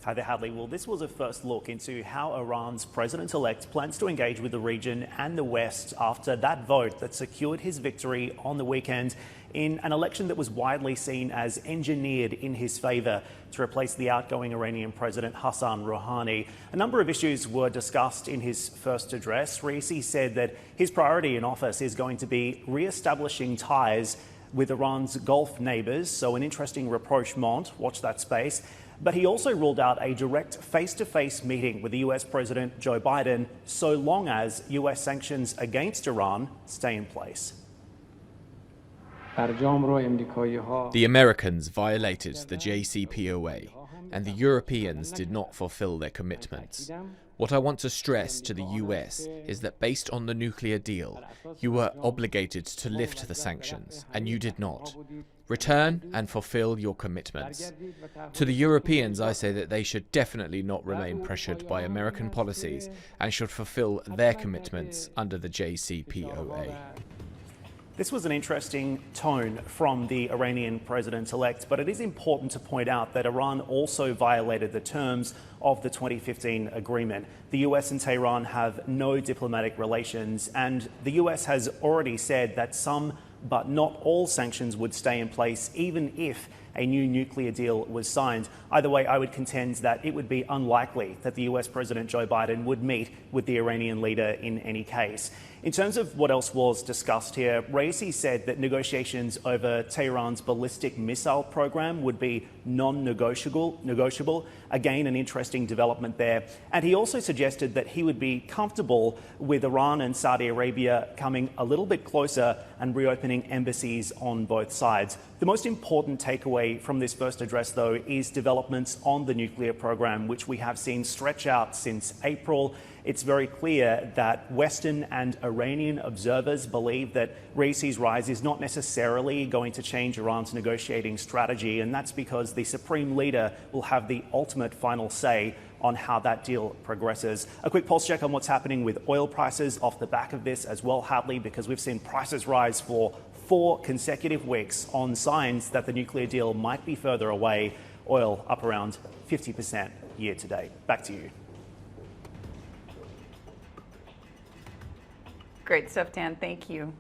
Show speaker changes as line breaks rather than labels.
Hi there, Hadley. Well, this was a first look into how Iran's president-elect plans to engage with the region and the West after that vote that secured his victory on the weekend in an election that was widely seen as engineered in his favour to replace the outgoing Iranian President Hassan Rouhani. A number of issues were discussed in his first address. Raisi said that his priority in office is going to be re-establishing ties with Iran's Gulf neighbours, so an interesting rapprochement, watch that space. But he also ruled out a direct face-to-face meeting with the US President Joe Biden, so long as US sanctions against Iran stay in place.
The Americans violated the JCPOA, and the Europeans did not fulfill their commitments. What I want to stress to the US is that based on the nuclear deal, you were obligated to lift the sanctions, and you did not. Return and fulfill your commitments. To the Europeans, I say that they should definitely not remain pressured by American policies and should fulfill their commitments under the JCPOA.
This was an interesting tone from the Iranian president-elect, but it is important to point out that Iran also violated the terms of the 2015 agreement. The US and Tehran have no diplomatic relations, and the US has already said that some but not all sanctions would stay in place even if a new nuclear deal was signed. Either way, I would contend that it would be unlikely that the US President Joe Biden would meet with the Iranian leader in any case. In terms of what else was discussed here, Raisi said that negotiations over Tehran's ballistic missile program would be non-negotiable. Again, an interesting development there. And he also suggested that he would be comfortable with Iran and Saudi Arabia coming a little bit closer and reopening embassies on both sides. The most important takeaway from this first address, though, is developments on the nuclear program, which we have seen stretch out since April. It's very clear that Western and Iranian observers believe that Raisi's rise is not necessarily going to change Iran's negotiating strategy, and that's because the supreme leader will have the ultimate final say on how that deal progresses. A quick pulse check on what's happening with oil prices off the back of this as well, Hadley, because we've seen prices rise for 4 consecutive weeks on signs that the nuclear deal might be further away. Oil up around 50% year to date. Back to you.
Great stuff, Dan. Thank you.